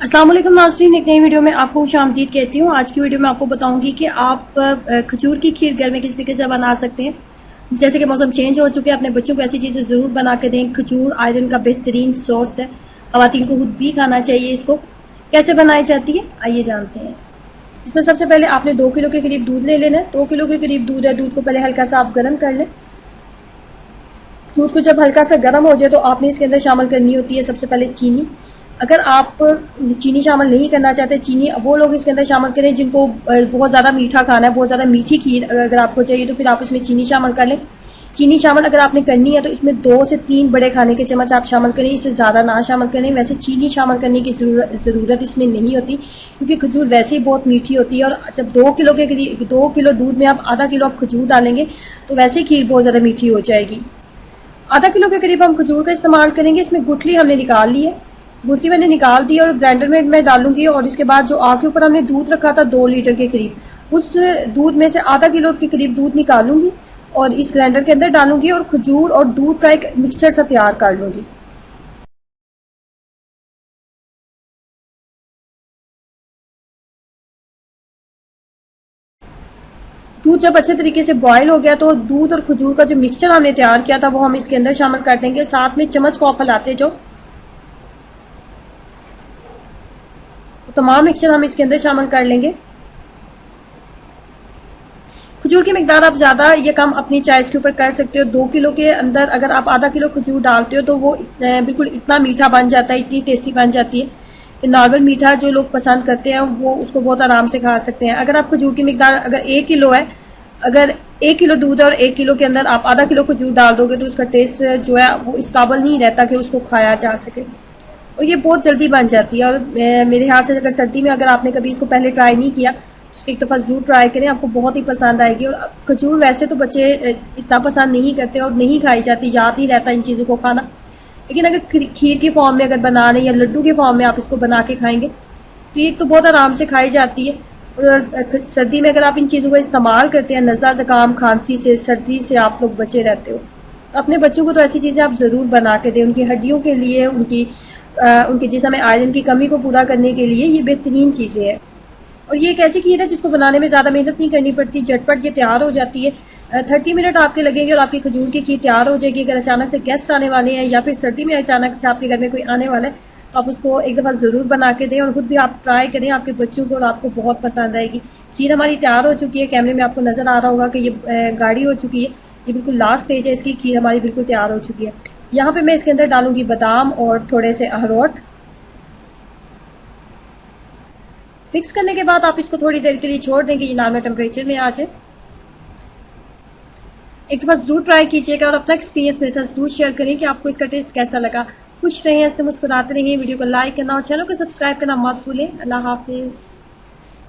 अस्सलाम वालेकुम नाज़रीन, एक नई वीडियो में आपको खुशामदीद कहती हूँ। आज की वीडियो में आपको बताऊंगी कि आप खजूर की खीर घर में किस तरीके से बना सकते हैं। जैसे कि मौसम चेंज हो चुके हैं, अपने बच्चों को ऐसी चीज़ें ज़रूर बना के दें। खजूर आयरन का बेहतरीन सोर्स है, ख़वातीन को खुद भी खाना चाहिए। इसको कैसे बनाई जाती है आइए जानते हैं। इसमें सबसे पहले आपने 2 किलो के करीब दूध ले लेना है। 2 किलो के करीब दूध है, दूध को पहले हल्का सा आप गर्म कर लें। दूध को जब हल्का सा गर्म हो जाए तो आपने इसके अंदर शामिल करनी होती है सबसे पहले चीनी। अगर आप चीनी शामिल नहीं करना चाहते, चीनी वो लोग इसके अंदर शामिल करें जिनको बहुत ज़्यादा मीठा खाना है, बहुत ज़्यादा मीठी खीर अगर आपको चाहिए तो फिर आप इसमें चीनी शामिल कर लें। चीनी शामिल अगर आपने करनी है तो इसमें 2 से 3 बड़े खाने के चम्मच आप शामिल करें, इससे ज़्यादा ना शामिल करें। वैसे चीनी शामिल करने की ज़रूरत इसमें नहीं होती क्योंकि खजूर वैसे ही बहुत मीठी होती है। और जब 2 किलो के करीब 2 किलो दूध में आप आधा किलो आप खजूर डालेंगे तो वैसे ही खीर बहुत ज़्यादा मीठी हो जाएगी। आधा किलो के करीब हम खजूर का इस्तेमाल करेंगे। इसमें गुठली हमने निकाल ली है, गुठली मैंने निकाल दी और ग्राइंडर में मैं डालूंगी। और इसके बाद जो आग के ऊपर हमने दूध रखा था 2 लीटर के करीब, उस दूध में से आधा किलो के करीब दूध निकालूंगी और इस ग्राइंडर के अंदर डालूंगी और खजूर और दूध का एक मिक्सचर सा तैयार कर लूंगी। दूध जब अच्छे तरीके से बॉयल हो गया तो दूध और खजूर का जो मिक्सचर हमने तैयार किया था वो हम इसके अंदर शामिल कर देंगे। साथ में चम्मच को आप हिलाते जो तमाम मिक्सचर हम इसके अंदर शामिल कर लेंगे। खजूर की मिकदार आप ज्यादा या कम अपनी चॉइस के ऊपर कर सकते हो। 2 किलो के अंदर अगर आप आधा किलो खजूर डालते हो तो वो बिल्कुल इतना मीठा बन जाता है, इतनी टेस्टी बन जाती है कि नॉर्मल मीठा जो लोग पसंद करते हैं वो उसको बहुत आराम से खा सकते हैं। अगर आप खजूर की मिकदार अगर 1 किलो है, अगर 1 किलो दूध है और 1 किलो के अंदर आप आधा किलो खजूर डाल दोगे तो उसका टेस्ट जो है वो इस काबिल नहीं रहता कि उसको खाया जा सके। और ये बहुत जल्दी बन जाती है। और मेरे ख्याल से अगर सर्दी में अगर आपने कभी इसको पहले ट्राई नहीं किया तो एक दफ़ा ज़रूर ट्राई करें, आपको बहुत ही पसंद आएगी। और खजूर वैसे तो बच्चे इतना पसंद नहीं करते और नहीं खाई जाती, याद नहीं रहता इन चीज़ों को खाना। लेकिन अगर खीर की फॉर्म में अगर बना रहे या लड्डू के फॉर्म में आप इसको बना के खाएंगे तो ये तो बहुत आराम से खाई जाती है। और सर्दी में अगर आप इन चीज़ों का इस्तेमाल करते हैं, नज़ला ज़ुकाम खांसी से, सर्दी से आप लोग बचे रहते हो। अपने बच्चों को तो ऐसी चीज़ें आप ज़रूर बना के दें। उनकी हड्डियों के लिए, उनके जिस्म में आयरन की कमी को पूरा करने के लिए ये बेहतरीन चीज़ें हैं। और ये एक ऐसी खीर है जिसको बनाने में ज़्यादा मेहनत नहीं करनी पड़ती, झटपट ये तैयार हो जाती है। 30 मिनट आपके लगेंगे और आपकी खजूर की खीर तैयार हो जाएगी। अगर अचानक से गेस्ट आने वाले हैं या फिर सर्दी में अचानक से आपके घर में कोई आने वाला है तो आप उसको एक दफ़ा ज़रूर बना के दें और खुद भी आप ट्राई करें, आपके बच्चों को और आपको बहुत पसंद आएगी। खीर हमारी तैयार हो चुकी है, कैमरे में आपको नज़र आ रहा होगा कि ये गाढ़ी हो चुकी है। ये बिल्कुल लास्ट स्टेज है इसकी, खीर हमारी बिल्कुल तैयार हो चुकी है। यहाँ पे मैं इसके अंदर डालूंगी बादाम और थोड़े से अखरोट। मिक्स करने के बाद आप इसको थोड़ी देर के लिए छोड़ देंगे, ये नॉर्मल टेम्परेचर में आ जाए। एक दफ़ा जरूर ट्राई कीजिएगा और अपना एक्सपीरियंस मेरे साथ जरूर शेयर करें कि आपको इसका टेस्ट कैसा लगा। खुश रहें, ऐसे मुस्कुराते रहें, वीडियो को लाइक करना और चैनल को सब्सक्राइब करना मत भूलें। अल्लाह हाफिज़।